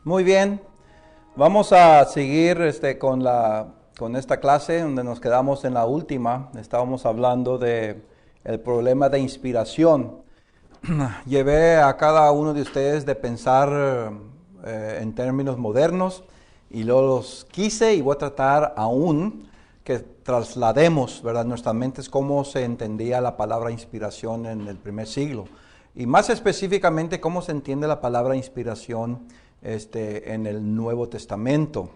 Muy bien, vamos a seguir con esta clase donde nos quedamos en la última. Estábamos hablando de el problema de inspiración. Llevé a cada uno de ustedes de pensar en términos modernos y luego los quise y voy a tratar aún que traslademos, ¿verdad?, nuestras mentes cómo se entendía la palabra inspiración en el primer siglo. Y más específicamente cómo se entiende la palabra inspiración en el Nuevo Testamento.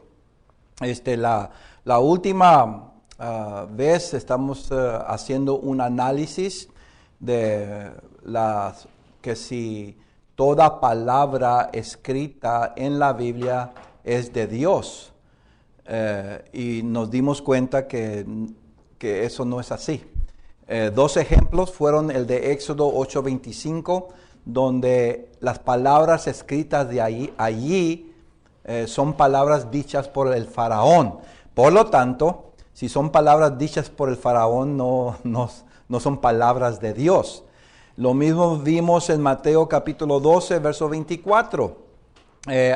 La última vez estamos haciendo un análisis de que si toda palabra escrita en la Biblia es de Dios. Y nos dimos cuenta que eso no es así. Dos ejemplos fueron el de Éxodo 8:25, donde las palabras escritas de allí son palabras dichas por el faraón. Por lo tanto, si son palabras dichas por el faraón, no son palabras de Dios. Lo mismo vimos en Mateo capítulo 12, verso 24.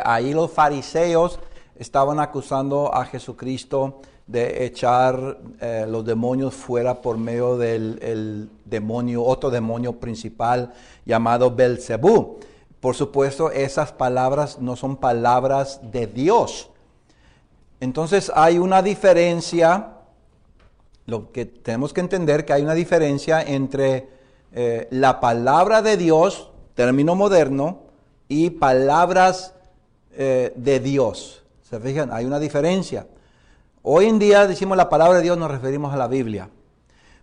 Ahí los fariseos estaban acusando a Jesucristo de echar los demonios fuera por medio del otro demonio principal llamado Belcebú. Por supuesto, esas palabras no son palabras de Dios. Entonces hay una diferencia, lo que tenemos que entender que hay una diferencia entre la palabra de Dios, término moderno, y palabras de Dios. ¿Se fijan? Hay una diferencia. Hoy en día decimos la palabra de Dios, nos referimos a la Biblia.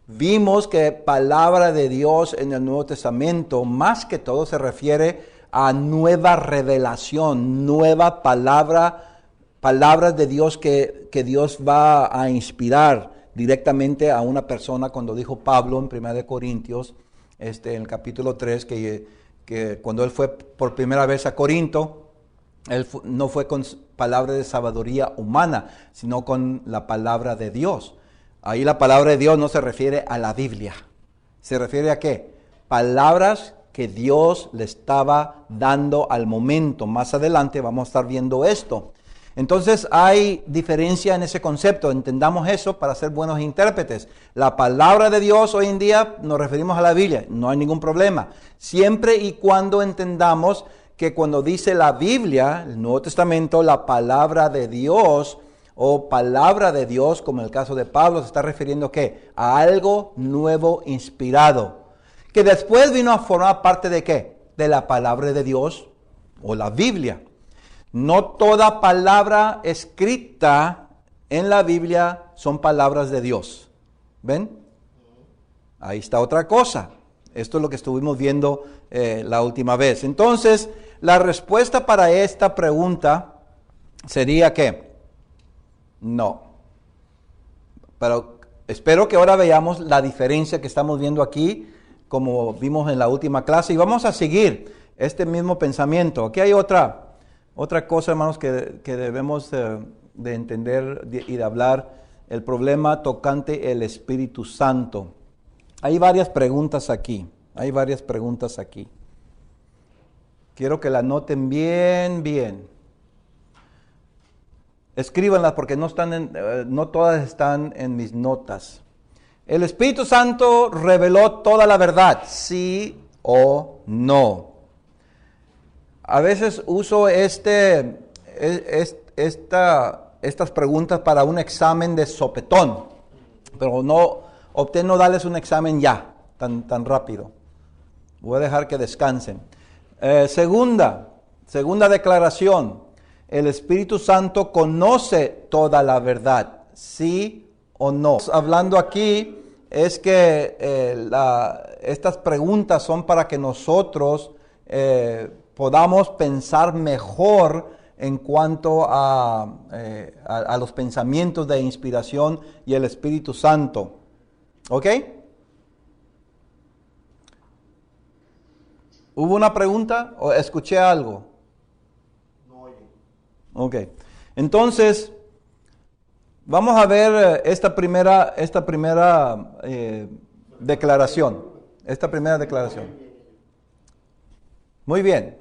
Vimos que palabra de Dios en el Nuevo Testamento más que todo se refiere a nueva revelación, nueva palabras de Dios que Dios va a inspirar directamente a una persona, cuando dijo Pablo en 1 Corintios, en el capítulo 3, que cuando él fue por primera vez a Corinto, él no fue con palabra de sabiduría humana, sino con la palabra de Dios. Ahí la palabra de Dios no se refiere a la Biblia. ¿Se refiere a qué? Palabras que Dios le estaba dando al momento. Más adelante vamos a estar viendo esto. Entonces hay diferencia en ese concepto. Entendamos eso para ser buenos intérpretes. La palabra de Dios hoy en día nos referimos a la Biblia. No hay ningún problema. Siempre y cuando entendamos que cuando dice la Biblia, el Nuevo Testamento, la palabra de Dios o palabra de Dios, como en el caso de Pablo, se está refiriendo ¿qué? A algo nuevo inspirado, que después vino a formar parte de ¿qué? De la palabra de Dios o la Biblia. No toda palabra escrita en la Biblia son palabras de Dios. ¿Ven? Ahí está otra cosa. Esto es lo que estuvimos viendo la última vez. Entonces, la respuesta para esta pregunta sería que no. Pero espero que ahora veamos la diferencia que estamos viendo aquí, como vimos en la última clase, y vamos a seguir este mismo pensamiento. Aquí hay otra cosa, hermanos, que debemos de entender y de hablar, el problema tocante el Espíritu Santo. Hay varias preguntas aquí. Quiero que la noten bien. Escríbanlas porque no todas están en mis notas. ¿El Espíritu Santo reveló toda la verdad? ¿Sí o no? A veces uso estas preguntas para un examen de sopetón, pero opté no darles un examen ya, tan rápido. Voy a dejar que descansen. Segunda declaración. ¿El Espíritu Santo conoce toda la verdad? ¿Sí o no? Hablando aquí es que estas preguntas son para que nosotros podamos pensar mejor en cuanto a los pensamientos de inspiración y el Espíritu Santo. ¿Ok? ¿Hubo una pregunta o escuché algo? No oye. Ok. Entonces, vamos a ver esta primera declaración. Muy bien.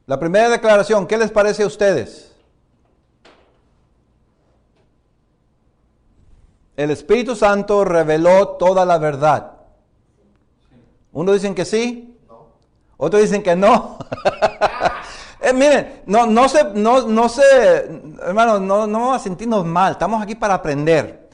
La primera declaración, ¿qué les parece a ustedes? El Espíritu Santo reveló toda la verdad. Unos dicen que sí, otros dicen que no. Miren, no se, hermanos, no vamos a sentirnos mal, estamos aquí para aprender.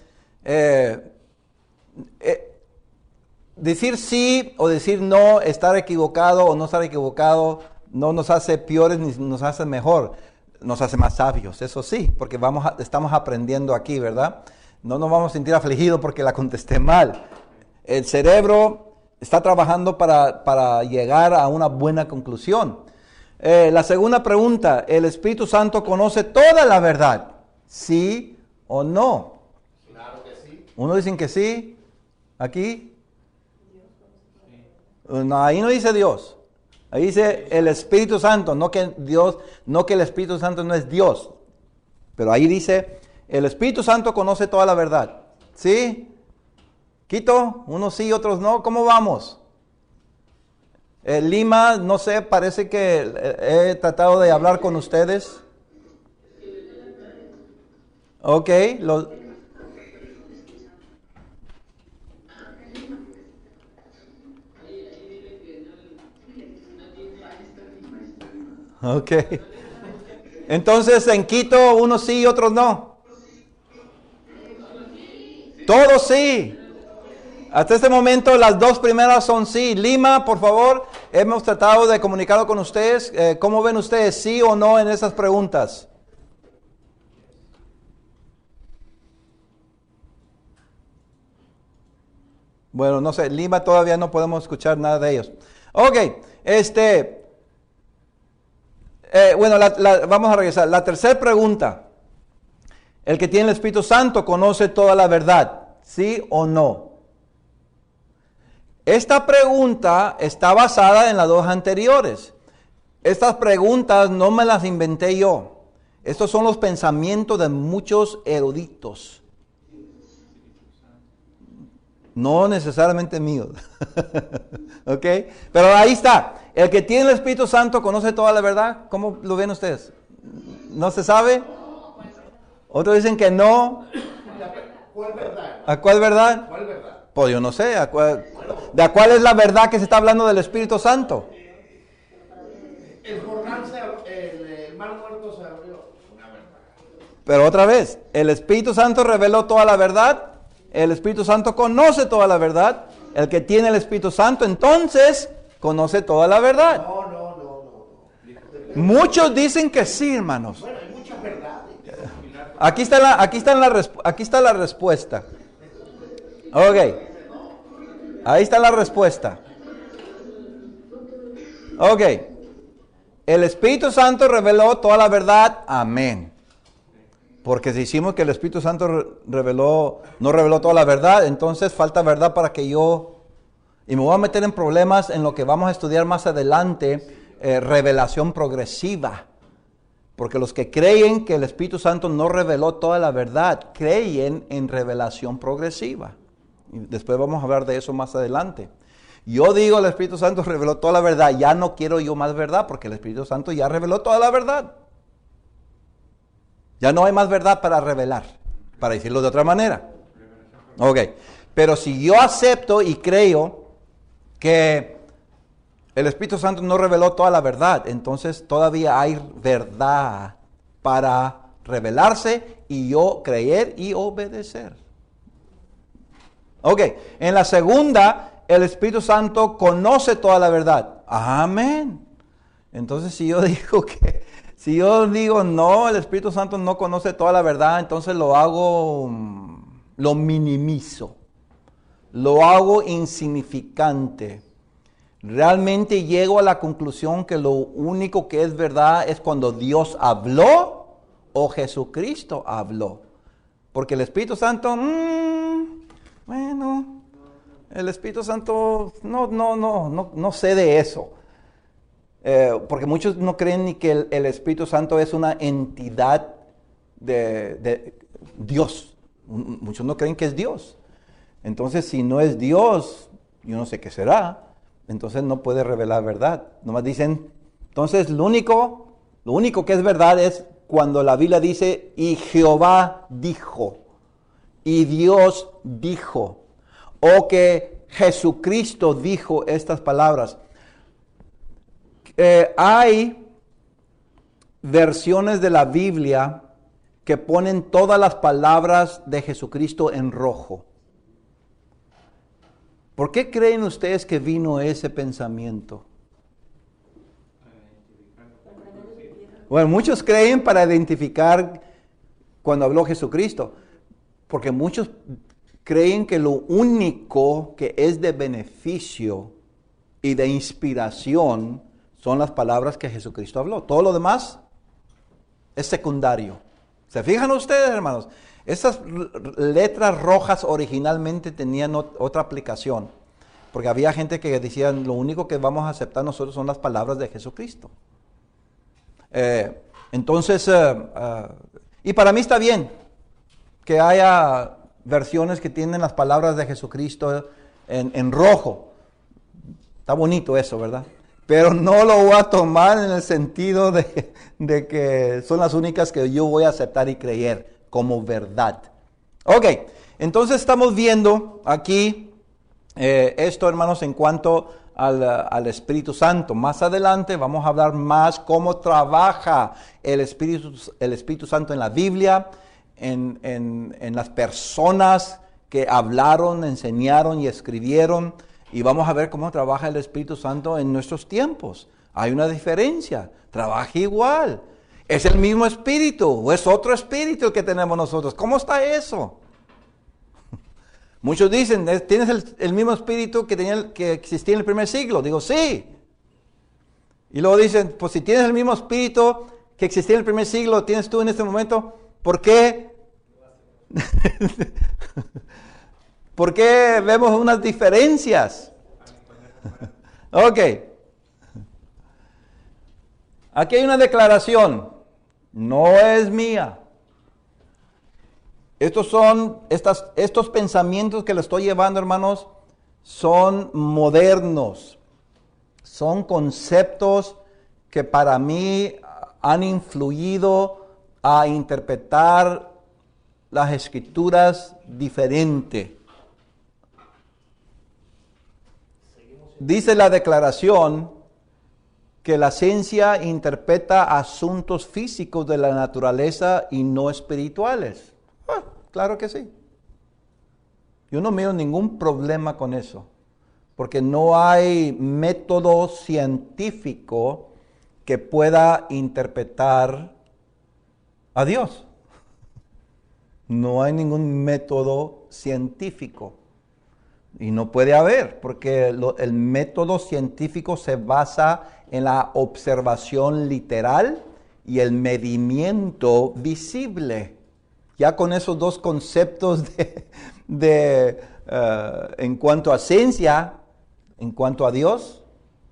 Decir sí o decir no, estar equivocado o no estar equivocado, no nos hace peores ni nos hace mejor, nos hace más sabios, eso sí, porque estamos aprendiendo aquí, ¿verdad? No nos vamos a sentir afligidos porque la contesté mal. El cerebro está trabajando para llegar a una buena conclusión. La segunda pregunta, ¿el Espíritu Santo conoce toda la verdad? ¿Sí o no? Claro que sí. Unos dicen que sí, aquí. No, ahí no dice Dios. Ahí dice el Espíritu Santo, no que el Espíritu Santo no es Dios. Pero ahí dice, el Espíritu Santo conoce toda la verdad. ¿Sí? Quito, unos sí, otros no. ¿Cómo vamos? Lima, no sé, parece que he tratado de hablar con ustedes. Ok, ok. Entonces, en Quito, unos sí y otros no. Todos sí. Hasta este momento, las dos primeras son sí. Lima, por favor, hemos tratado de comunicar con ustedes. ¿Cómo ven ustedes, sí o no en esas preguntas? Bueno, no sé, Lima todavía no podemos escuchar nada de ellos. Ok, bueno, vamos a regresar. La tercera pregunta. El que tiene el Espíritu Santo conoce toda la verdad, ¿sí o no? Esta pregunta está basada en las dos anteriores. Estas preguntas no me las inventé yo. Estos son los pensamientos de muchos eruditos. No necesariamente míos. ¿Ok? Pero ahí está. El que tiene el Espíritu Santo conoce toda la verdad. ¿Cómo lo ven ustedes? ¿No se sabe? Otros dicen que no. ¿Cuál verdad? ¿A cuál verdad? ¿Cuál verdad? Pues yo no sé. ¿De a cuál es la verdad que se está hablando del Espíritu Santo? El Jordán el mar muerto se abrió. Una verdad. Pero otra vez, el Espíritu Santo reveló toda la verdad. El Espíritu Santo conoce toda la verdad. El que tiene el Espíritu Santo, entonces, conoce toda la verdad. No. Muchos dicen que sí, hermanos. Bueno, hay muchas verdades. Aquí está la respuesta. Ok. Ahí está la respuesta. Ok. El Espíritu Santo reveló toda la verdad. Amén. Porque si decimos que el Espíritu Santo no reveló toda la verdad, entonces falta verdad para que yo... Y me voy a meter en problemas en lo que vamos a estudiar más adelante, revelación progresiva. Porque los que creen que el Espíritu Santo no reveló toda la verdad, creen en revelación progresiva. Y después vamos a hablar de eso más adelante. Yo digo, el Espíritu Santo reveló toda la verdad, ya no quiero yo más verdad, porque el Espíritu Santo ya reveló toda la verdad. Ya no hay más verdad para revelar, para decirlo de otra manera. Ok, pero si yo acepto y creo que el Espíritu Santo no reveló toda la verdad, entonces todavía hay verdad para revelarse y yo creer y obedecer. Ok, en la segunda, el Espíritu Santo conoce toda la verdad. Amén. Entonces si yo digo no, el Espíritu Santo no conoce toda la verdad, entonces lo minimizo, lo hago insignificante. Realmente llego a la conclusión que lo único que es verdad es cuando Dios habló o Jesucristo habló. Porque el Espíritu Santo, bueno, el Espíritu Santo, no sé de eso. Porque muchos no creen ni que el Espíritu Santo es una entidad de Dios. Muchos no creen que es Dios. Entonces, si no es Dios, yo no sé qué será. Entonces no puede revelar verdad. Nomás dicen Entonces, lo único que es verdad es cuando la Biblia dice, y Jehová dijo, y Dios dijo, o que Jesucristo dijo estas palabras. Hay versiones de la Biblia que ponen todas las palabras de Jesucristo en rojo. ¿Por qué creen ustedes que vino ese pensamiento? Bueno, muchos creen para identificar cuando habló Jesucristo, porque muchos creen que lo único que es de beneficio y de inspiración son las palabras que Jesucristo habló. Todo lo demás es secundario. ¿Se fijan ustedes, hermanos? Esas letras rojas originalmente tenían otra aplicación, porque había gente que decía, lo único que vamos a aceptar nosotros son las palabras de Jesucristo. Y para mí está bien que haya versiones que tienen las palabras de Jesucristo en rojo. Está bonito eso, ¿verdad? Pero no lo voy a tomar en el sentido de que son las únicas que yo voy a aceptar y creer como verdad. Ok, entonces estamos viendo aquí esto, hermanos, en cuanto al Espíritu Santo. Más adelante vamos a hablar más cómo trabaja el Espíritu Santo en la Biblia, en las personas que hablaron, enseñaron y escribieron. Y vamos a ver cómo trabaja el Espíritu Santo en nuestros tiempos. Hay una diferencia. Trabaja igual. ¿Es el mismo Espíritu o es otro Espíritu el que tenemos nosotros? ¿Cómo está eso? Muchos dicen, ¿tienes el mismo Espíritu que existía en el primer siglo? Digo, sí. Y luego dicen, pues si tienes el mismo Espíritu que existía en el primer siglo, ¿tienes tú en este momento? ¿Por qué? ¿Por qué vemos unas diferencias? Ok. Aquí hay una declaración. No es mía. Estos pensamientos que le estoy llevando, hermanos, son modernos. Son conceptos que para mí han influido a interpretar las Escrituras diferente. Dice la declaración que la ciencia interpreta asuntos físicos de la naturaleza y no espirituales. Claro que sí. Yo no miro ningún problema con eso, porque no hay método científico que pueda interpretar a Dios. No hay ningún método científico. Y no puede haber, porque el método científico se basa en la observación literal y el medimiento visible. Ya con esos dos conceptos en cuanto a ciencia, en cuanto a Dios,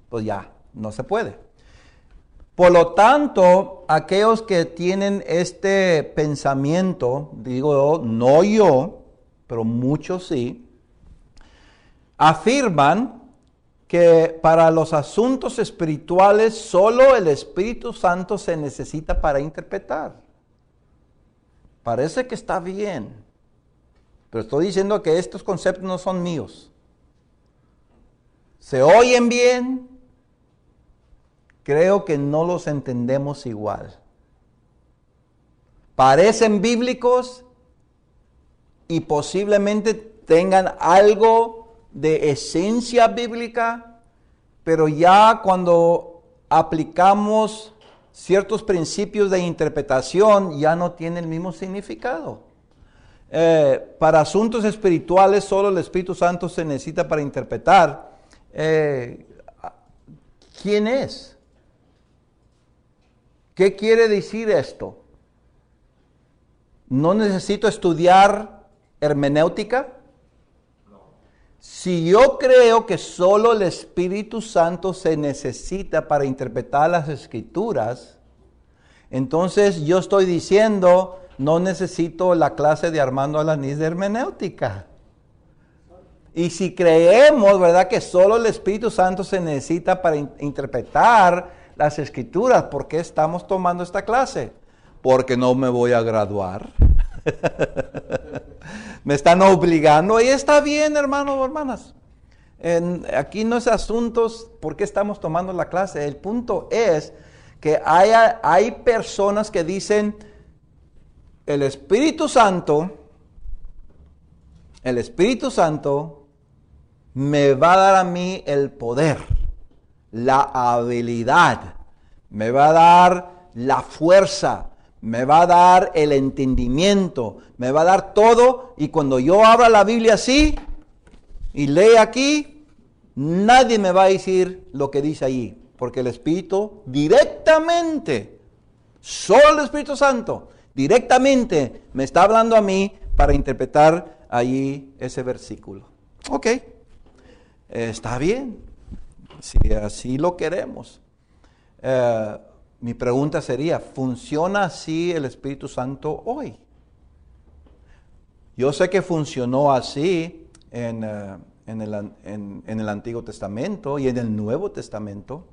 pues ya, no se puede. Por lo tanto, aquellos que tienen este pensamiento, digo no yo, pero muchos sí, afirman que para los asuntos espirituales solo el Espíritu Santo se necesita para interpretar. Parece que está bien, pero estoy diciendo que estos conceptos no son míos. Se oyen bien, creo que no los entendemos igual. Parecen bíblicos y posiblemente tengan algo de esencia bíblica, pero ya cuando aplicamos ciertos principios de interpretación ya no tiene el mismo significado. Para asuntos espirituales solo el Espíritu Santo se necesita para interpretar. ¿Quién es? ¿Qué quiere decir esto? ¿No necesito estudiar hermenéutica? Si yo creo que solo el Espíritu Santo se necesita para interpretar las Escrituras, entonces yo estoy diciendo, no necesito la clase de Armando Alanís de hermenéutica. Y si creemos, ¿verdad?, que solo el Espíritu Santo se necesita para interpretar las Escrituras. ¿Por qué estamos tomando esta clase? Porque no me voy a graduar. Me están obligando y está bien, hermanos o hermanas. Aquí no es asuntos por qué estamos tomando la clase. El punto es que hay personas que dicen, el Espíritu Santo me va a dar a mí el poder, la habilidad, me va a dar la fuerza, me va a dar el entendimiento, me va a dar todo, y cuando yo abra la Biblia así y lea aquí, nadie me va a decir lo que dice allí, porque el Espíritu directamente, solo el Espíritu Santo, directamente me está hablando a mí para interpretar allí ese versículo. Ok, está bien, si así lo queremos. Mi pregunta sería, ¿funciona así el Espíritu Santo hoy? Yo sé que funcionó así en el Antiguo Testamento y en el Nuevo Testamento.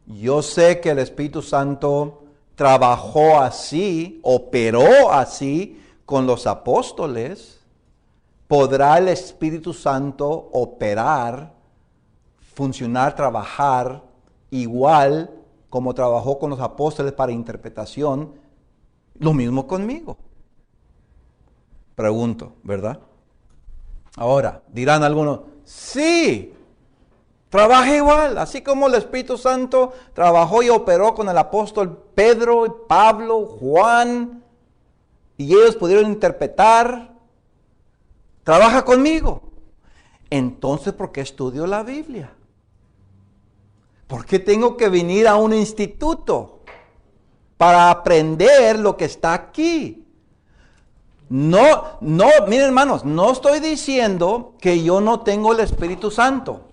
Yo sé que el Espíritu Santo trabajó así, operó así con los apóstoles. ¿Podrá el Espíritu Santo operar, funcionar, trabajar igual como trabajó con los apóstoles para interpretación? Lo mismo conmigo. Pregunto, ¿verdad? Ahora, dirán algunos, sí, trabaja igual, así como el Espíritu Santo trabajó y operó con el apóstol Pedro, Pablo, Juan, y ellos pudieron interpretar, trabaja conmigo. Entonces, ¿por qué estudio la Biblia? ¿Por qué tengo que venir a un instituto para aprender lo que está aquí? No, miren hermanos, no estoy diciendo que yo no tengo el Espíritu Santo.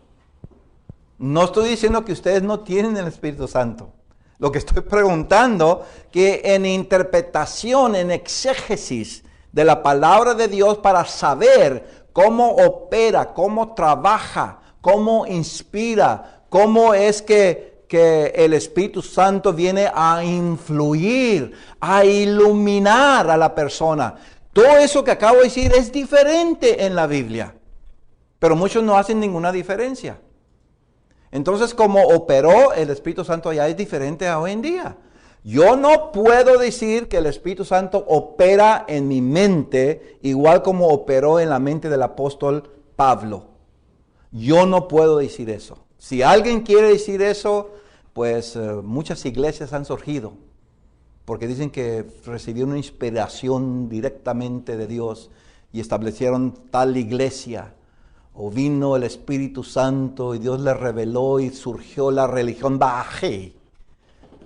No estoy diciendo que ustedes no tienen el Espíritu Santo. Lo que estoy preguntando, que en interpretación, en exégesis de la palabra de Dios para saber cómo opera, cómo trabaja, cómo inspira, cómo es que el Espíritu Santo viene a influir, a iluminar a la persona. Todo eso que acabo de decir es diferente en la Biblia, pero muchos no hacen ninguna diferencia. Entonces, como operó el Espíritu Santo allá es diferente a hoy en día. Yo no puedo decir que el Espíritu Santo opera en mi mente igual como operó en la mente del apóstol Pablo. Yo no puedo decir eso. Si alguien quiere decir eso, pues muchas iglesias han surgido, porque dicen que recibieron una inspiración directamente de Dios y establecieron tal iglesia. O vino el Espíritu Santo y Dios le reveló y surgió la religión Bahá'í.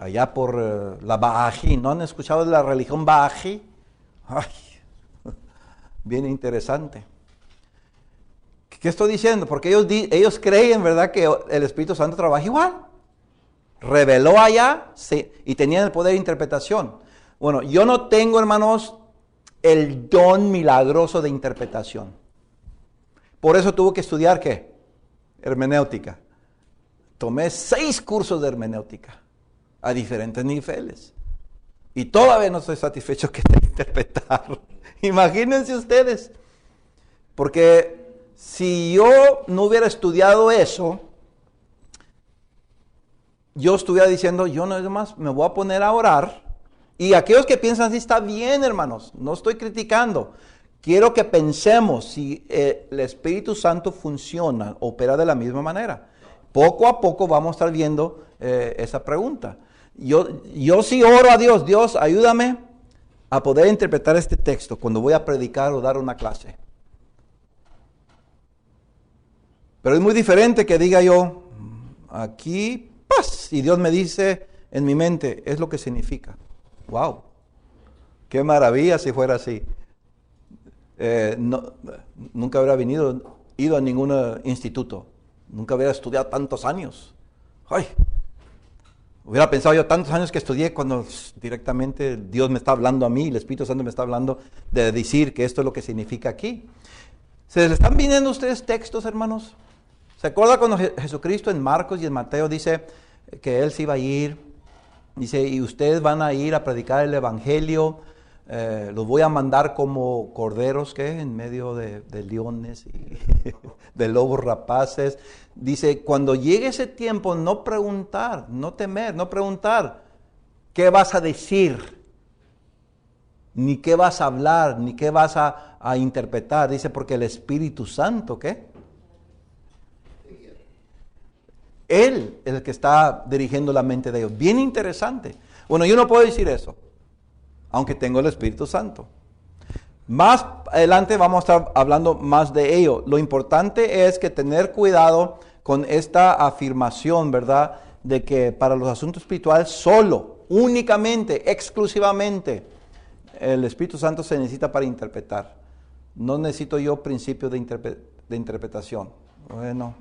Allá por la Bahá'í. ¿No han escuchado de la religión Bahá'í? Ay, bien interesante. ¿Qué estoy diciendo? Porque ellos creen, ¿verdad?, que el Espíritu Santo trabaja igual. Reveló allá y tenían el poder de interpretación. Bueno, yo no tengo, hermanos, el don milagroso de interpretación. Por eso tuve que estudiar, ¿qué? Hermenéutica. Tomé 6 cursos de hermenéutica a diferentes niveles. Y todavía no estoy satisfecho que de interpretar. Imagínense ustedes. Porque si yo no hubiera estudiado eso, yo estuviera diciendo, yo no es más, me voy a poner a orar. Y aquellos que piensan así, está bien, hermanos, no estoy criticando. Quiero que pensemos si el Espíritu Santo funciona, opera de la misma manera. Poco a poco vamos a estar viendo esa pregunta. Yo sí oro a Dios, Dios, ayúdame a poder interpretar este texto cuando voy a predicar o dar una clase. Pero es muy diferente que diga yo, aquí, ¡paz! Y Dios me dice en mi mente, es lo que significa. ¡Wow! ¡Qué maravilla si fuera así! Nunca hubiera ido a ningún instituto. Nunca hubiera estudiado tantos años. ¡Ay! Hubiera pensado yo tantos años que estudié cuando directamente Dios me está hablando a mí, el Espíritu Santo me está hablando de decir que esto es lo que significa aquí. ¿Se les están viniendo a ustedes textos, hermanos? ¿Se acuerda cuando Jesucristo en Marcos y en Mateo dice que Él se iba a ir? Dice, y ustedes van a ir a predicar el Evangelio, los voy a mandar como corderos, ¿qué? En medio de leones y de lobos rapaces. Dice, cuando llegue ese tiempo, no preguntar, no temer, no preguntar, ¿qué vas a decir? Ni qué vas a hablar, ni qué vas a interpretar. Dice, porque el Espíritu Santo, ¿qué? Él es el que está dirigiendo la mente de ellos. Bien interesante. Bueno, yo no puedo decir eso, aunque tengo el Espíritu Santo. Más adelante vamos a estar hablando más de ello. Lo importante es que tener cuidado con esta afirmación, ¿verdad? De que para los asuntos espirituales solo, únicamente, exclusivamente, el Espíritu Santo se necesita para interpretar. No necesito yo principios de interpretación. Bueno,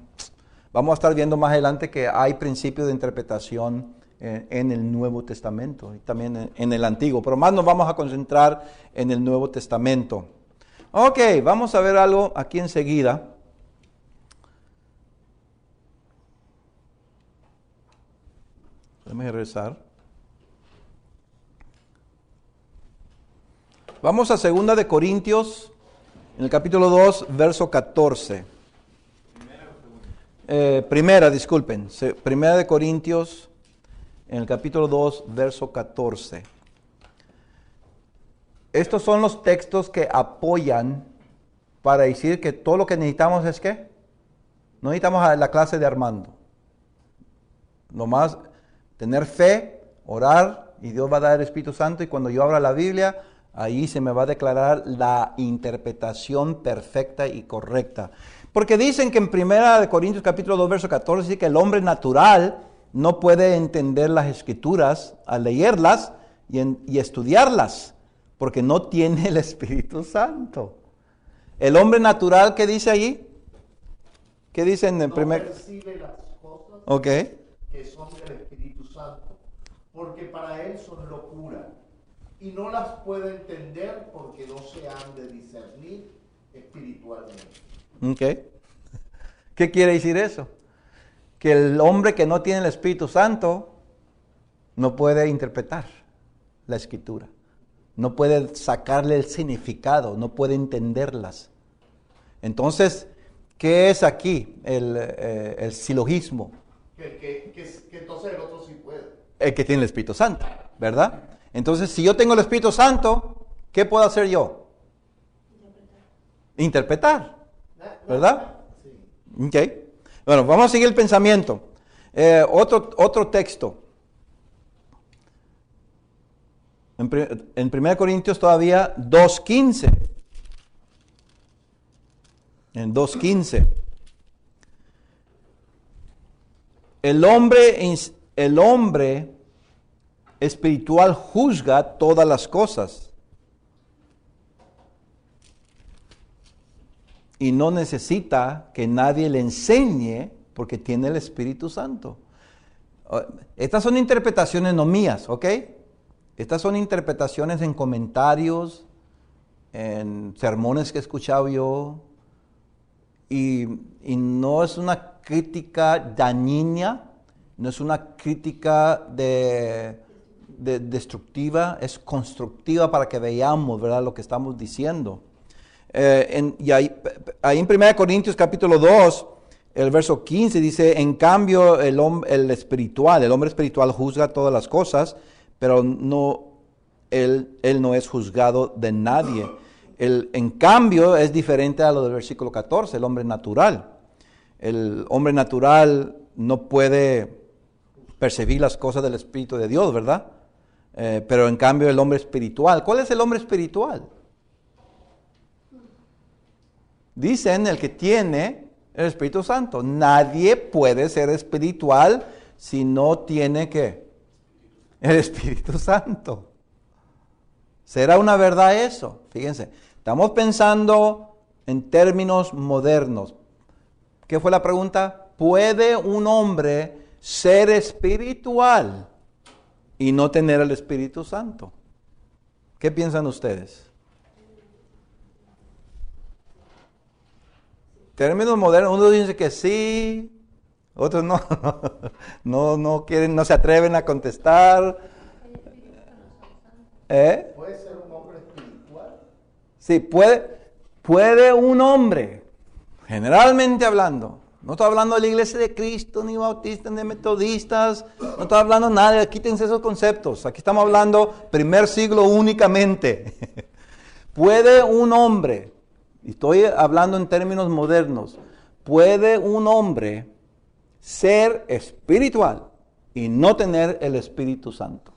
vamos a estar viendo más adelante que hay principios de interpretación en el Nuevo Testamento y también en el Antiguo, pero más nos vamos a concentrar en el Nuevo Testamento. Ok, vamos a ver algo aquí enseguida. Déjame regresar. Vamos a 2 de Corintios, en el capítulo 2, verso 14. Primera de Corintios, en el capítulo 2, verso 14. Estos son los textos que apoyan para decir que todo lo que necesitamos es ¿qué? No necesitamos a la clase de Armando. Nomás tener fe, orar, y Dios va a dar el Espíritu Santo, y cuando yo abra la Biblia, ahí se me va a declarar la interpretación perfecta y correcta. Porque dicen que en 1 Corintios capítulo 2, verso 14, dice que el hombre natural no puede entender las Escrituras al leerlas y estudiarlas, porque no tiene el Espíritu Santo. El hombre natural, ¿qué dice allí? ¿Qué dice en el no primer? percibe las cosas Okay. que son del Espíritu Santo, porque para él son locura, y no las puede entender porque no se han de discernir espiritualmente. Okay. ¿Qué quiere decir eso? Que el hombre que no tiene el Espíritu Santo no puede interpretar la Escritura, no puede sacarle el significado, no puede entenderlas. Entonces, ¿qué es aquí el silogismo? Que entonces el otro sí puede. El que tiene el Espíritu Santo, ¿verdad? Entonces, si yo tengo el Espíritu Santo, ¿qué puedo hacer yo? Interpretar, ¿verdad? Sí. Ok. Bueno, vamos a seguir el pensamiento. Otro texto. En 1 Corintios todavía 2:15. En 2:15. El hombre espiritual juzga todas las cosas y no necesita que nadie le enseñe porque tiene el Espíritu Santo. Estas son interpretaciones no mías, ¿ok? Estas son interpretaciones en comentarios, en sermones que he escuchado yo, y no es una crítica dañina, no es una crítica destructiva, es constructiva para que veamos, ¿verdad?, lo que estamos diciendo. Y ahí en 1 Corintios capítulo 2, el verso 15 dice, en cambio el hombre espiritual juzga todas las cosas, pero él no es juzgado de nadie. En cambio es diferente a lo del versículo 14, el hombre natural. El hombre natural no puede percibir las cosas del Espíritu de Dios, ¿verdad? Pero en cambio el hombre espiritual, ¿cuál es el hombre espiritual? Dicen el que tiene el Espíritu Santo. Nadie puede ser espiritual si no tiene ¿qué? El Espíritu Santo. ¿Será una verdad eso? Fíjense, estamos pensando en términos modernos. ¿Qué fue la pregunta? ¿Puede un hombre ser espiritual y no tener el Espíritu Santo? ¿Qué piensan ustedes? términos modernos, unos dicen que sí, otros no, no quieren, no se atreven a contestar. ¿Puede ser un hombre espiritual? Sí, puede un hombre, generalmente hablando, no estoy hablando de la iglesia de Cristo, ni bautistas, ni metodistas, no estoy hablando nada, quítense esos conceptos, aquí estamos hablando primer siglo únicamente. Puede un hombre, y estoy hablando en términos modernos, puede un hombre ser espiritual y no tener el Espíritu Santo.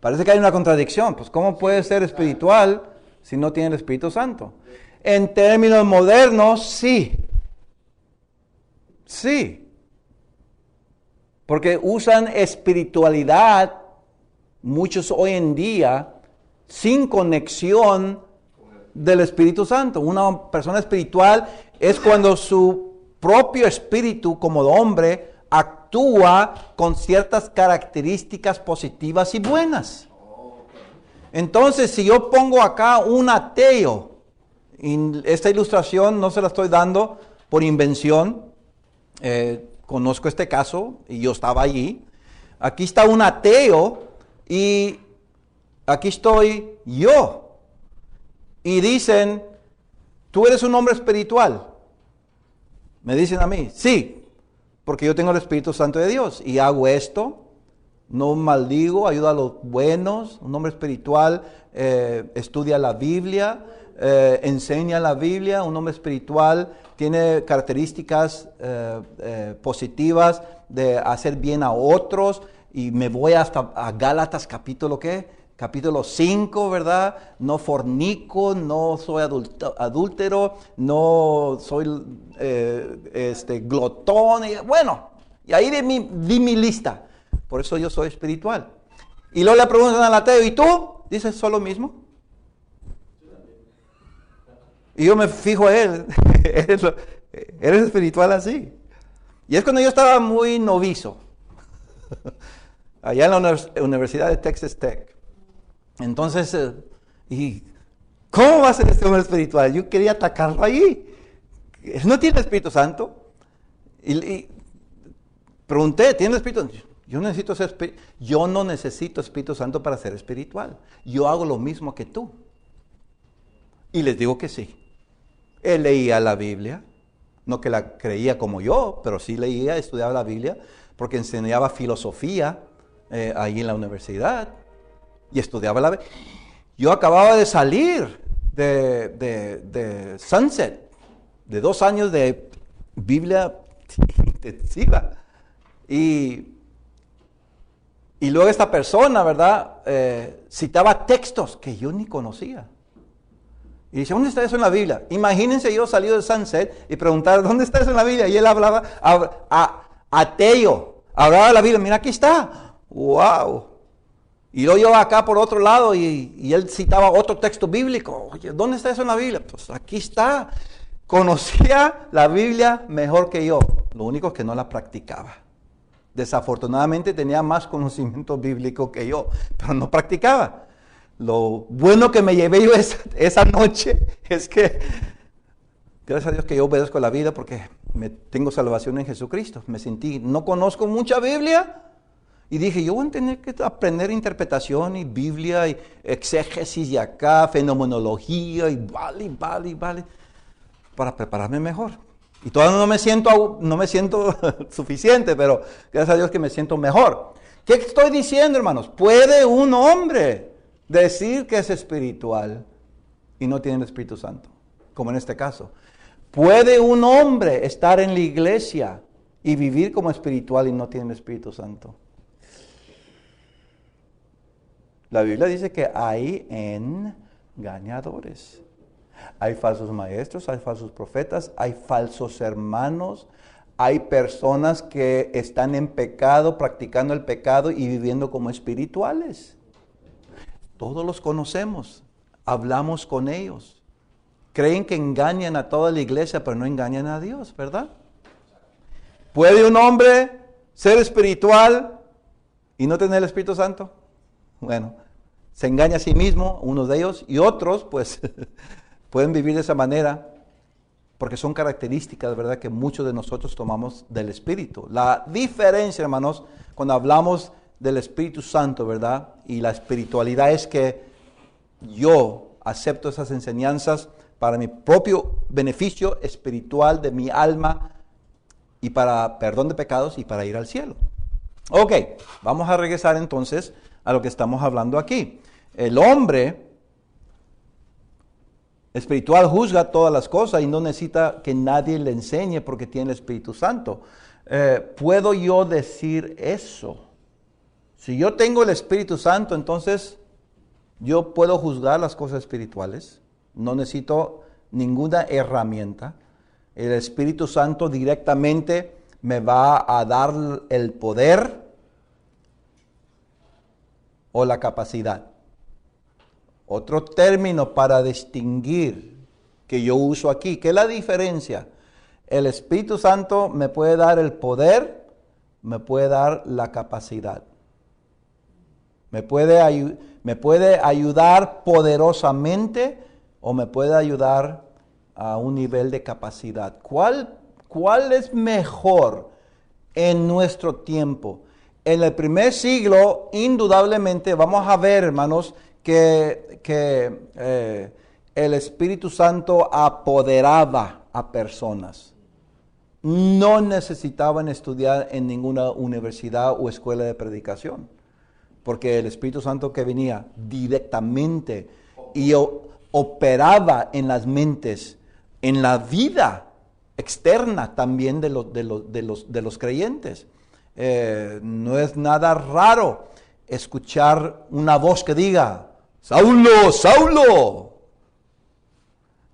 Parece que hay una contradicción. Pues ¿cómo puede ser espiritual si no tiene el Espíritu Santo? En términos modernos, sí. Sí. Porque usan espiritualidad muchos hoy en día sin conexión del Espíritu Santo. Una persona espiritual es cuando su propio espíritu como hombre actúa con ciertas características positivas y buenas. Entonces, si yo pongo acá un ateo, y esta ilustración no se la estoy dando por invención, conozco este caso y yo estaba allí. Aquí está un ateo y aquí estoy yo. Y dicen, ¿tú eres un hombre espiritual? Me dicen a mí, sí. Porque yo tengo el Espíritu Santo de Dios y hago esto, no maldigo, ayudo a los buenos, un hombre espiritual estudia la Biblia, enseña la Biblia, un hombre espiritual tiene características positivas de hacer bien a otros y me voy hasta a Gálatas capítulo ¿qué? Capítulo 5, ¿verdad? No fornico, no soy adúltero, no soy glotón. Y ahí di mi lista. Por eso yo soy espiritual. Y luego le preguntan al ateo, ¿y tú? Dices, ¿soy lo mismo? Y yo me fijo a él, eres espiritual así. Y es cuando yo estaba muy novizo, allá en la Universidad de Texas Tech. Entonces, ¿y cómo va a ser este hombre espiritual? Yo quería atacarlo allí. ¿No tiene Espíritu Santo? Y pregunté, ¿tiene Espíritu? Yo no necesito Espíritu Santo para ser espiritual. Yo hago lo mismo que tú. Y les digo que sí. Él leía la Biblia, no que la creía como yo, pero sí leía, estudiaba la Biblia, porque enseñaba filosofía ahí en la universidad. Y estudiaba la Biblia. Yo acababa de salir de Sunset, de 2 años de Biblia intensiva. Y luego esta persona, ¿verdad? Citaba textos que yo ni conocía. Y dice, ¿dónde está eso en la Biblia? Imagínense yo salido de Sunset y preguntar, ¿dónde está eso en la Biblia? Y él hablaba, ateo, hablaba de la Biblia, mira, aquí está. ¡Wow! Y luego yo acá por otro lado y él citaba otro texto bíblico. Oye, ¿dónde está eso en la Biblia? Pues aquí está. Conocía la Biblia mejor que yo. Lo único es que no la practicaba. Desafortunadamente tenía más conocimiento bíblico que yo, pero no practicaba. Lo bueno que me llevé yo esa noche es que, gracias a Dios que yo obedezco la vida porque tengo salvación en Jesucristo. Me sentí, no conozco mucha Biblia. Y dije, yo voy a tener que aprender interpretación y Biblia y exégesis y acá, fenomenología y vale, para prepararme mejor. Y todavía no me siento suficiente, pero gracias a Dios que me siento mejor. ¿Qué estoy diciendo, hermanos? ¿Puede un hombre decir que es espiritual y no tiene el Espíritu Santo? Como en este caso. ¿Puede un hombre estar en la iglesia y vivir como espiritual y no tiene el Espíritu Santo? La Biblia dice que hay engañadores. Hay falsos maestros, hay falsos profetas, hay falsos hermanos, hay personas que están en pecado, practicando el pecado y viviendo como espirituales. Todos los conocemos, hablamos con ellos. Creen que engañan a toda la iglesia, pero no engañan a Dios, ¿verdad? ¿Puede un hombre ser espiritual y no tener el Espíritu Santo? Bueno, se engaña a sí mismo, unos de ellos, y otros, pues, pueden vivir de esa manera porque son características, ¿verdad?, que muchos de nosotros tomamos del Espíritu. La diferencia, hermanos, cuando hablamos del Espíritu Santo, ¿verdad?, y la espiritualidad es que yo acepto esas enseñanzas para mi propio beneficio espiritual de mi alma y para perdón de pecados y para ir al cielo. Ok, vamos a regresar entonces a lo que estamos hablando aquí. El hombre espiritual juzga todas las cosas y no necesita que nadie le enseñe porque tiene el Espíritu Santo. ¿Puedo yo decir eso? Si yo tengo el Espíritu Santo, entonces yo puedo juzgar las cosas espirituales. No necesito ninguna herramienta. El Espíritu Santo directamente me va a dar el poder o la capacidad. Otro término para distinguir que yo uso aquí. ¿Qué es la diferencia? El Espíritu Santo me puede dar el poder, me puede dar la capacidad. Me puede ayudar poderosamente o me puede ayudar a un nivel de capacidad. ¿Cuál es mejor en nuestro tiempo? En el primer siglo, indudablemente, vamos a ver, hermanos, que el Espíritu Santo apoderaba a personas. No necesitaban estudiar en ninguna universidad o escuela de predicación, porque el Espíritu Santo que venía directamente y operaba en las mentes, en la vida externa también de los creyentes. No es nada raro escuchar una voz que diga, Saulo, Saulo.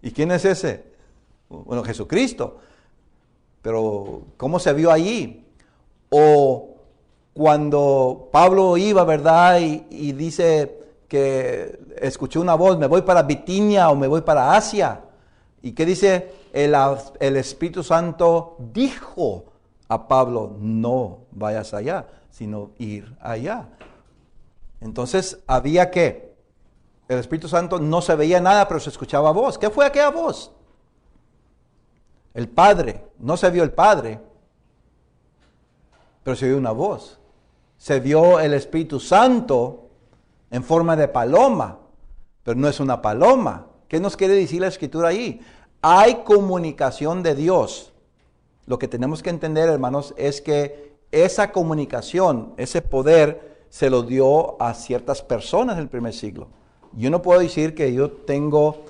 ¿Y quién es ese? Bueno, Jesucristo. Pero ¿cómo se vio allí? O cuando Pablo iba, ¿verdad? Y dice que escuchó una voz, me voy para Bitinia o me voy para Asia. ¿Y qué dice? El Espíritu Santo dijo a Pablo, no vayas allá, sino ir allá. Entonces había que, el Espíritu Santo no se veía nada, pero se escuchaba voz. ¿Qué fue aquella voz? El Padre, no se vio el Padre, pero se vio una voz. Se vio el Espíritu Santo en forma de paloma, pero no es una paloma. ¿Qué nos quiere decir la Escritura ahí? Hay comunicación de Dios. Lo que tenemos que entender, hermanos, es que esa comunicación, ese poder, se lo dio a ciertas personas del primer siglo. Yo no puedo decir que yo tengo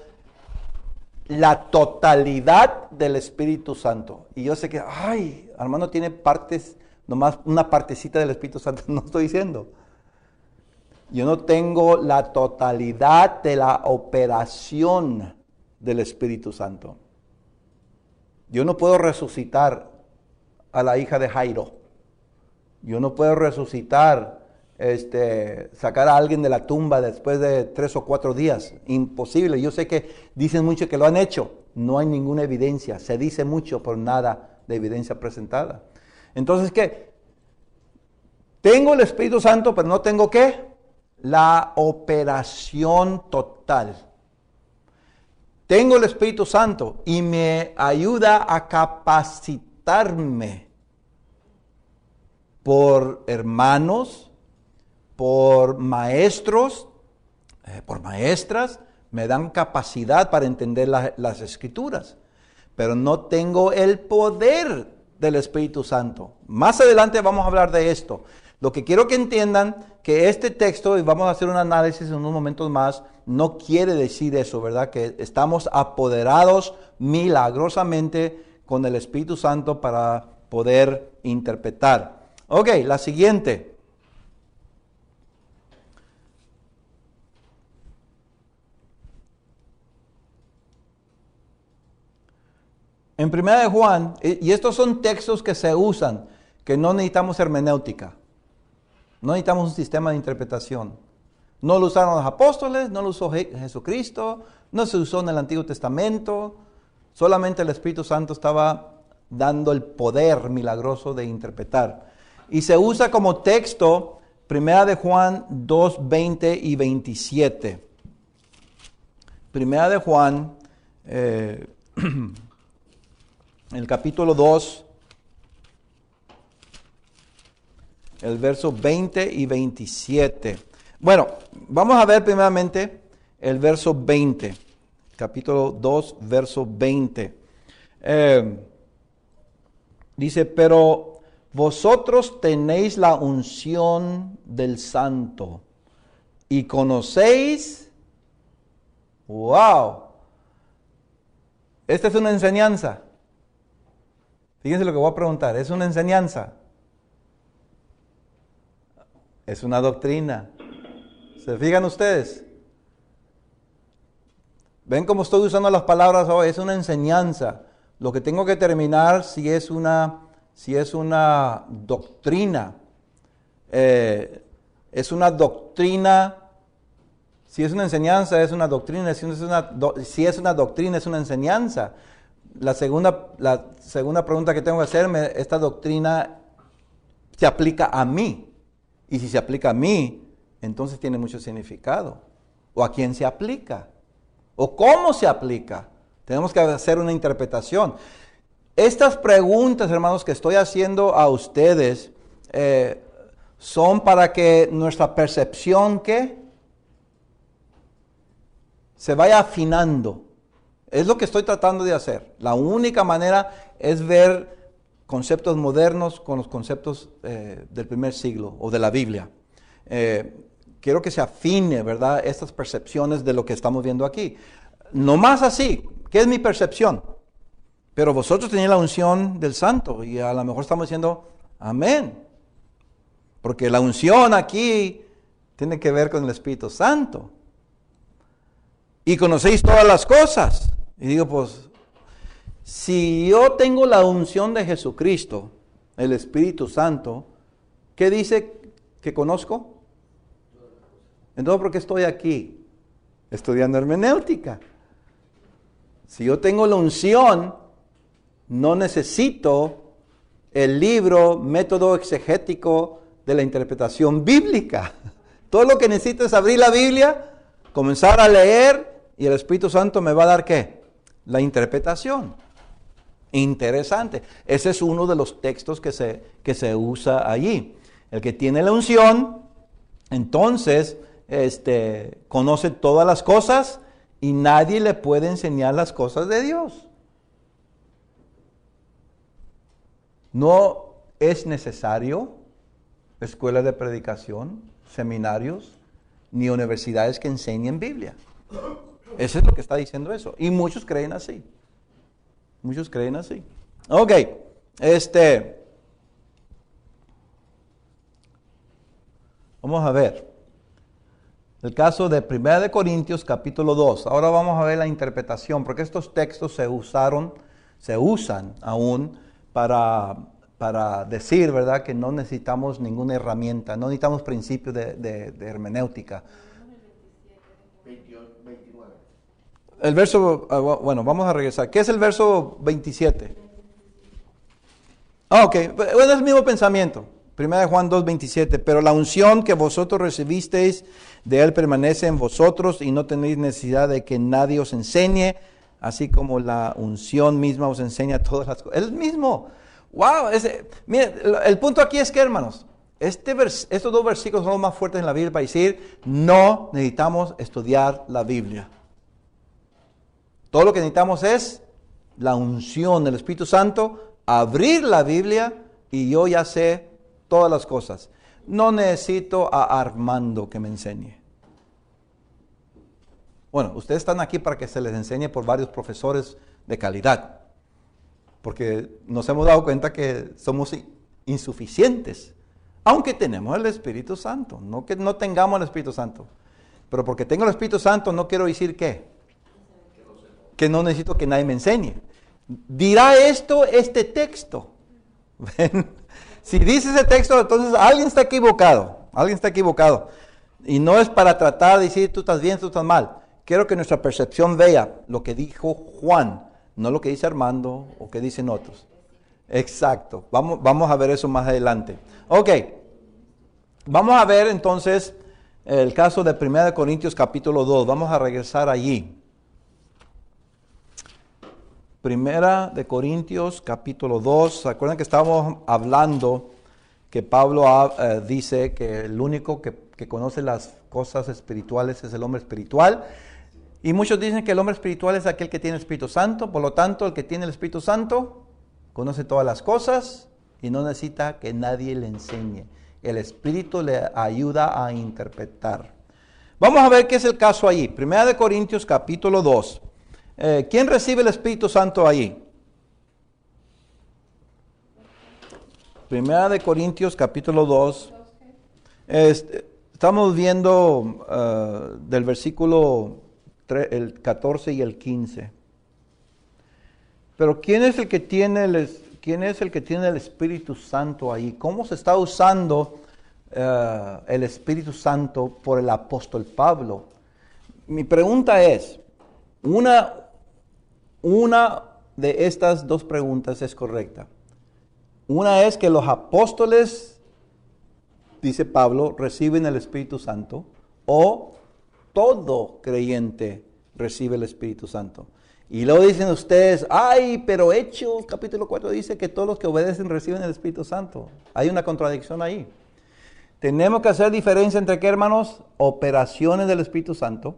la totalidad del Espíritu Santo. Y yo sé que, hermano, tiene partes, nomás una partecita del Espíritu Santo. No estoy diciendo. Yo no tengo la totalidad de la operación del Espíritu Santo. Yo no puedo resucitar a la hija de Jairo. Yo no puedo resucitar, sacar a alguien de la tumba después de 3 o 4 días. Imposible. Yo sé que dicen mucho que lo han hecho. No hay ninguna evidencia. Se dice mucho, pero nada de evidencia presentada. Entonces, ¿qué? Tengo el Espíritu Santo, pero no tengo ¿qué? La operación total. Tengo el Espíritu Santo y me ayuda a capacitarme por hermanos, por maestros, por maestras, me dan capacidad para entender las Escrituras. Pero no tengo el poder del Espíritu Santo. Más adelante vamos a hablar de esto. Lo que quiero que entiendan que este texto, y vamos a hacer un análisis en unos momentos más, no quiere decir eso, ¿verdad? Que estamos apoderados milagrosamente con el Espíritu Santo para poder interpretar. Ok, la siguiente. En 1 de Juan, y estos son textos que se usan, que no necesitamos hermenéutica. No necesitamos un sistema de interpretación. No lo usaron los apóstoles, no lo usó Jesucristo, no se usó en el Antiguo Testamento. Solamente el Espíritu Santo estaba dando el poder milagroso de interpretar. Y se usa como texto 1 de Juan 2, 20 y 27. 1 de Juan el capítulo 2, el verso 20 y 27. Bueno, vamos a ver primeramente el verso 20. Capítulo 2, verso 20. Dice, pero vosotros tenéis la unción del Santo y conocéis, wow, esta es una enseñanza. Fíjense lo que voy a preguntar, ¿es una enseñanza? Es una doctrina. ¿Se fijan ustedes? ¿Ven cómo estoy usando las palabras hoy? Es una enseñanza. Lo que tengo que determinar si es una doctrina. Es una doctrina. Si es una enseñanza, es una doctrina. Si es una doctrina, es una enseñanza. La segunda pregunta que tengo que hacerme, ¿esta doctrina se aplica a mí? Y si se aplica a mí, entonces tiene mucho significado. ¿O a quién se aplica? ¿O cómo se aplica? Tenemos que hacer una interpretación. Estas preguntas, hermanos, que estoy haciendo a ustedes, son para que nuestra percepción, ¿qué? Se vaya afinando. Es lo que estoy tratando de hacer. La única manera es ver conceptos modernos con los conceptos del primer siglo o de la Biblia. Quiero que se afine, ¿verdad?, estas percepciones de lo que estamos viendo aquí. No más así. ¿Qué es mi percepción? Pero vosotros tenéis la unción del Santo y a lo mejor estamos diciendo amén. Porque la unción aquí tiene que ver con el Espíritu Santo. Y conocéis todas las cosas. Y digo, pues, si yo tengo la unción de Jesucristo, el Espíritu Santo, ¿qué dice que conozco? Entonces, ¿por qué estoy aquí estudiando hermenéutica? Si yo tengo la unción, no necesito el libro, método exegético de la interpretación bíblica. Todo lo que necesito es abrir la Biblia, comenzar a leer y el Espíritu Santo me va a dar ¿qué? La interpretación. Interesante. Ese es uno de los textos que se usa allí. El que tiene la unción, entonces, conoce todas las cosas y nadie le puede enseñar las cosas de Dios. No es necesario escuelas de predicación, seminarios, ni universidades que enseñen Biblia. Eso es lo que está diciendo eso. Y muchos creen así. Muchos creen así. Ok. Vamos a ver. El caso de 1 de Corintios capítulo 2. Ahora vamos a ver la interpretación, porque estos textos se usan aún para decir, ¿verdad?, que no necesitamos ninguna herramienta, no necesitamos principios de hermenéutica. 29. El verso, bueno, vamos a regresar. ¿Qué es el verso 27? Ok, bueno, es el mismo pensamiento. 1 Juan 2, 27. Pero la unción que vosotros recibisteis de Él permanece en vosotros y no tenéis necesidad de que nadie os enseñe, así como la unción misma os enseña todas las cosas. Es el mismo. Wow, mire, el punto aquí es que, hermanos, estos dos versículos son los más fuertes en la Biblia para decir, no necesitamos estudiar la Biblia. Todo lo que necesitamos es la unción del Espíritu Santo, abrir la Biblia y yo ya sé todas las cosas. No necesito a Armando que me enseñe. Bueno, ustedes están aquí para que se les enseñe por varios profesores de calidad, porque nos hemos dado cuenta que somos insuficientes, aunque tenemos el Espíritu Santo. No que no tengamos el Espíritu Santo, pero porque tengo el Espíritu Santo no quiero decir que no necesito que nadie me enseñe. ¿Dirá esto este texto? Si dice ese texto, entonces alguien está equivocado. Alguien está equivocado. Y no es para tratar de decir tú estás bien, tú estás mal. Quiero que nuestra percepción vea lo que dijo Juan, no lo que dice Armando o que dicen otros. Exacto. Vamos a ver eso más adelante. Ok. Vamos a ver entonces el caso de 1 Corintios capítulo 2. Vamos a regresar allí. Primera de Corintios, capítulo 2. ¿Se acuerdan que estábamos hablando que Pablo dice que el único que conoce las cosas espirituales es el hombre espiritual? Y muchos dicen que el hombre espiritual es aquel que tiene el Espíritu Santo. Por lo tanto, el que tiene el Espíritu Santo conoce todas las cosas y no necesita que nadie le enseñe. El Espíritu le ayuda a interpretar. Vamos a ver qué es el caso ahí. Primera de Corintios, capítulo 2. ¿Quién recibe el Espíritu Santo ahí? Primera de Corintios, capítulo 2. Estamos viendo del versículo el 14 y el 15. Pero ¿quién es el que tiene el Espíritu Santo ahí? ¿Cómo se está usando el Espíritu Santo por el apóstol Pablo? Mi pregunta es, una de estas dos preguntas es correcta. Una es que los apóstoles, dice Pablo, reciben el Espíritu Santo, o todo creyente recibe el Espíritu Santo. Y luego dicen ustedes, ay, pero Hechos capítulo 4 dice que todos los que obedecen reciben el Espíritu Santo. Hay una contradicción ahí. Tenemos que hacer diferencia entre qué, hermanos, operaciones del Espíritu Santo,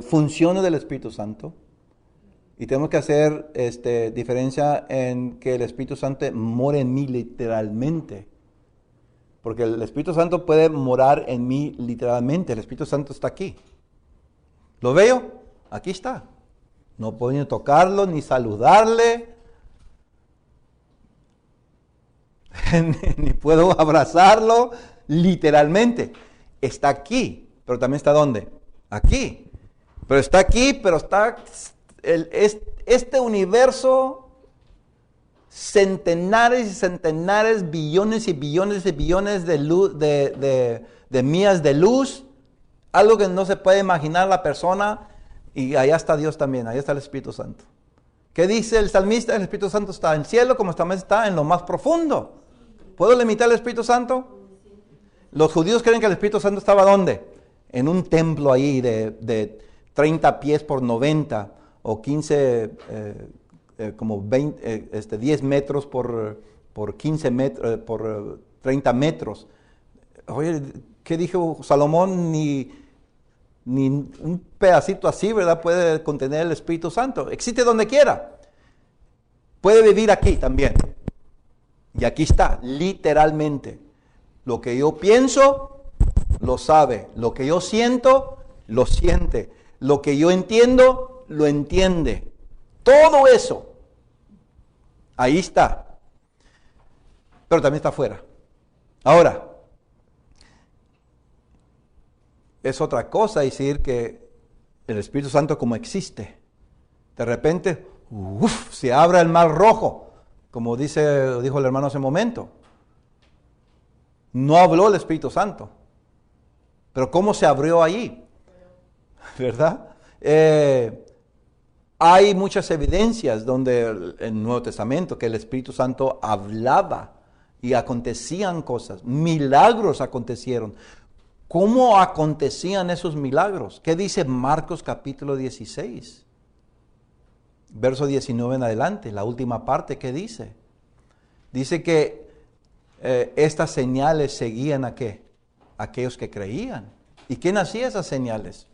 funciones del Espíritu Santo, y tenemos que hacer diferencia en que el Espíritu Santo more en mí literalmente, porque el Espíritu Santo puede morar en mí literalmente. El Espíritu Santo está aquí. ¿Lo veo? Aquí está. No puedo ni tocarlo, ni saludarle, ni puedo abrazarlo literalmente. Está aquí, pero también está ¿dónde? Aquí. Pero está aquí, pero está este universo, centenares y centenares, billones y billones y billones de luz, de millas de luz, algo que no se puede imaginar la persona, y allá está Dios también, allá está el Espíritu Santo. ¿Qué dice el salmista? El Espíritu Santo está en el cielo, como también está en lo más profundo. ¿Puedo limitar el Espíritu Santo? Los judíos creen que el Espíritu Santo estaba ¿dónde? En un templo ahí de 30 pies por 90 o 15, como 10 metros por 15 metros, por 30 metros. Oye, ¿qué dijo Salomón? Ni un pedacito así, ¿verdad? Puede contener el Espíritu Santo. Existe donde quiera. Puede vivir aquí también. Y aquí está, literalmente. Lo que yo pienso, lo sabe. Lo que yo siento, lo siente. Lo que yo entiendo, lo entiende. Todo eso, ahí está. Pero también está afuera. Ahora, es otra cosa decir que el Espíritu Santo como existe. De repente, se abre el mar rojo, como dijo el hermano hace un momento. No habló el Espíritu Santo. Pero ¿cómo se abrió allí? ¿Verdad? Hay muchas evidencias donde en el Nuevo Testamento que el Espíritu Santo hablaba y acontecían cosas, milagros acontecieron. ¿Cómo acontecían esos milagros? ¿Qué dice Marcos capítulo 16? Verso 19 en adelante, la última parte, ¿qué dice? Dice que estas señales seguían ¿a qué? A aquellos que creían. ¿Y quién hacía esas señales?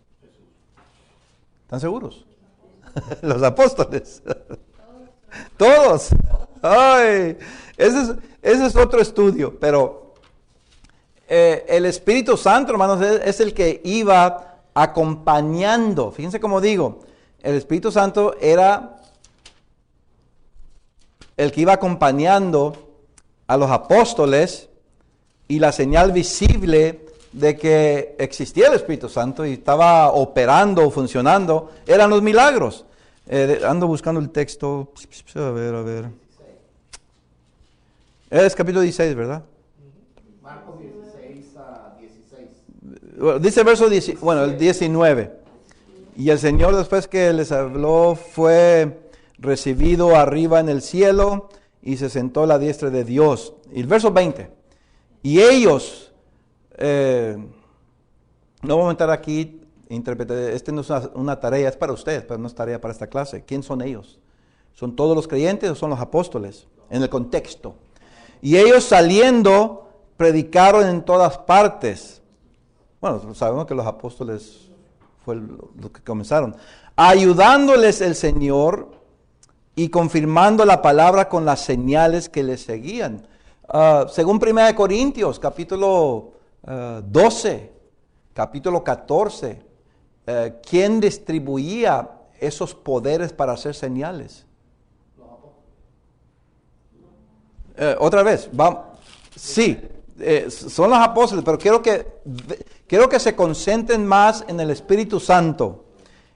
¿Están seguros? Los apóstoles. Todos. Ay, ese es otro estudio, pero el Espíritu Santo, hermanos, es el que iba acompañando. Fíjense cómo digo, el Espíritu Santo era el que iba acompañando a los apóstoles, y la señal visible de que existía el Espíritu Santo y estaba operando, funcionando, eran los milagros. Ando buscando el texto. A ver. Es capítulo 16, ¿verdad? Marcos 16 a 16. Dice el verso el 19. Y el Señor, después que les habló, fue recibido arriba en el cielo y se sentó a la diestra de Dios. Y el verso 20. Y ellos, no vamos a entrar aquí Este no es una tarea, es para ustedes, pero no es tarea para esta clase. ¿Quién son ellos? ¿Son todos los creyentes o son los apóstoles? En el contexto. Y ellos saliendo, predicaron en todas partes. Bueno, sabemos que los apóstoles fue lo que comenzaron. Ayudándoles el Señor y confirmando la palabra con las señales que les seguían. Según 1 Corintios, capítulo 12, capítulo 14, ¿quién distribuía esos poderes para hacer señales? Otra vez, vamos. Sí, son los apóstoles, pero quiero que se concentren más en el Espíritu Santo.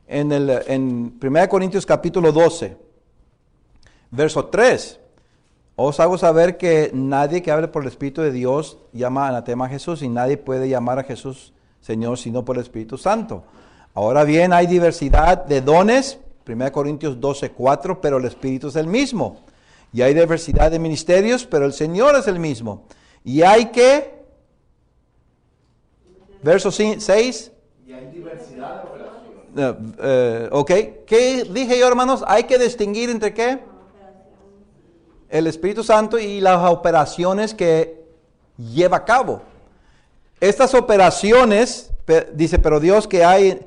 En 1 Corintios capítulo 12, verso 3. Os hago saber que nadie que hable por el Espíritu de Dios llama anatema a Jesús, y nadie puede llamar a Jesús Señor sino por el Espíritu Santo. Ahora bien, hay diversidad de dones, 1 Corintios 12, 4, pero el Espíritu es el mismo. Y hay diversidad de ministerios, pero el Señor es el mismo. Y hay que, verso 6. Y hay diversidad de operaciones. Ok, ¿qué dije yo, hermanos? Hay que distinguir entre ¿qué? El Espíritu Santo y las operaciones que lleva a cabo. Estas operaciones, dice, pero Dios que hay,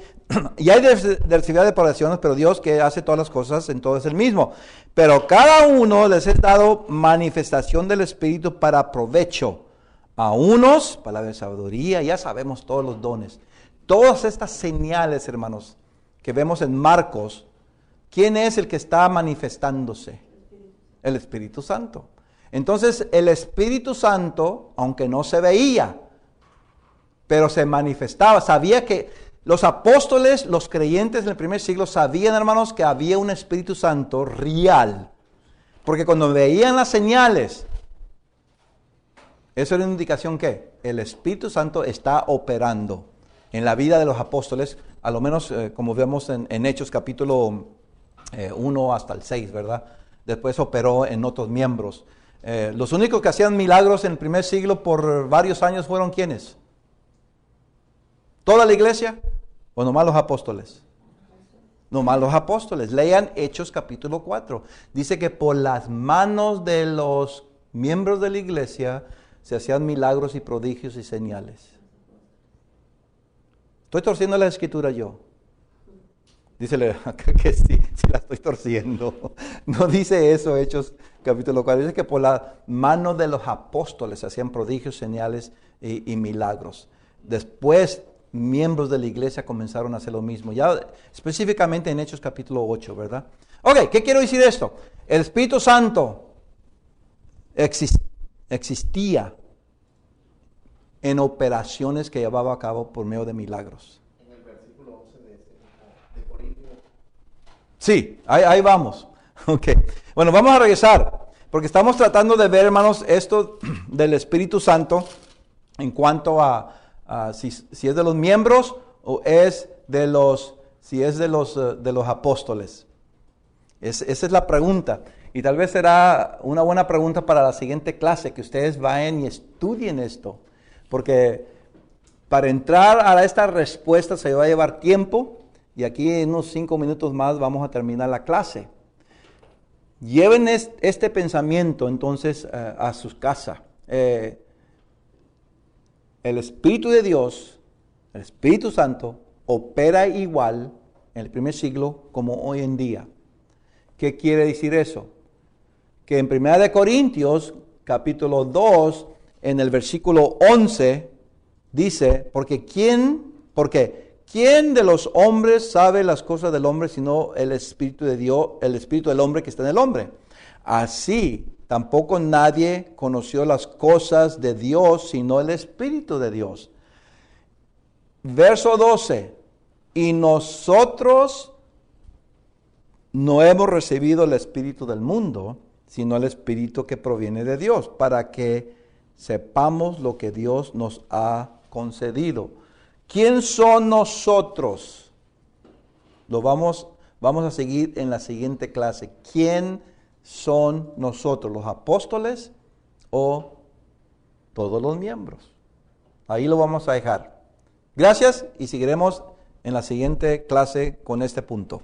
y hay diversidad de operaciones, pero Dios que hace todas las cosas, en todo es el mismo. Pero cada uno les es dado manifestación del Espíritu para provecho. A unos, palabra de sabiduría, ya sabemos todos los dones. Todas estas señales, hermanos, que vemos en Marcos, ¿quién es el que está manifestándose? El Espíritu Santo. Entonces, el Espíritu Santo, aunque no se veía, pero se manifestaba, sabía que los apóstoles, los creyentes del primer siglo, sabían, hermanos, que había un Espíritu Santo real. Porque cuando veían las señales, eso era una indicación que el Espíritu Santo está operando en la vida de los apóstoles, a lo menos como vemos en Hechos capítulo 1 hasta el 6, ¿verdad? Después operó en otros miembros. Los únicos que hacían milagros en el primer siglo por varios años fueron ¿quiénes? ¿Toda la iglesia? ¿O nomás los apóstoles? Nomás los apóstoles. Lean Hechos capítulo 4. Dice que por las manos de los miembros de la iglesia se hacían milagros y prodigios y señales. ¿Estoy torciendo la escritura yo? Dícele que sí la estoy torciendo. No dice eso Hechos capítulo 4. Dice que por la mano de los apóstoles se hacían prodigios, señales y milagros. Después, miembros de la iglesia comenzaron a hacer lo mismo. Ya específicamente en Hechos capítulo 8, ¿verdad? Ok, ¿qué quiero decir esto? El Espíritu Santo existía en operaciones que llevaba a cabo por medio de milagros. En el versículo 11 de Corintios. Sí, ahí vamos. Ok. Bueno, vamos a regresar, porque estamos tratando de ver, hermanos, esto del Espíritu Santo en cuanto a si es de los miembros o es de los apóstoles. Esa es la pregunta. Y tal vez será una buena pregunta para la siguiente clase, que ustedes vayan y estudien esto. Porque para entrar a esta respuesta se va a llevar tiempo, y aquí en unos 5 minutos más vamos a terminar la clase. Lleven este pensamiento entonces a sus casas. El Espíritu de Dios, el Espíritu Santo, opera igual en el primer siglo como hoy en día. ¿Qué quiere decir eso? Que en 1 Corintios, capítulo 2, en el versículo 11, dice, porque ¿quién de los hombres sabe las cosas del hombre sino el Espíritu de Dios, el Espíritu del hombre que está en el hombre? Así, tampoco nadie conoció las cosas de Dios sino el Espíritu de Dios. Verso 12, y nosotros no hemos recibido el Espíritu del mundo, sino el Espíritu que proviene de Dios, para que sepamos lo que Dios nos ha concedido. ¿Quién son nosotros? Lo vamos a seguir en la siguiente clase. ¿Quién son nosotros? ¿Los apóstoles o todos los miembros? Ahí lo vamos a dejar. Gracias y seguiremos en la siguiente clase con este punto.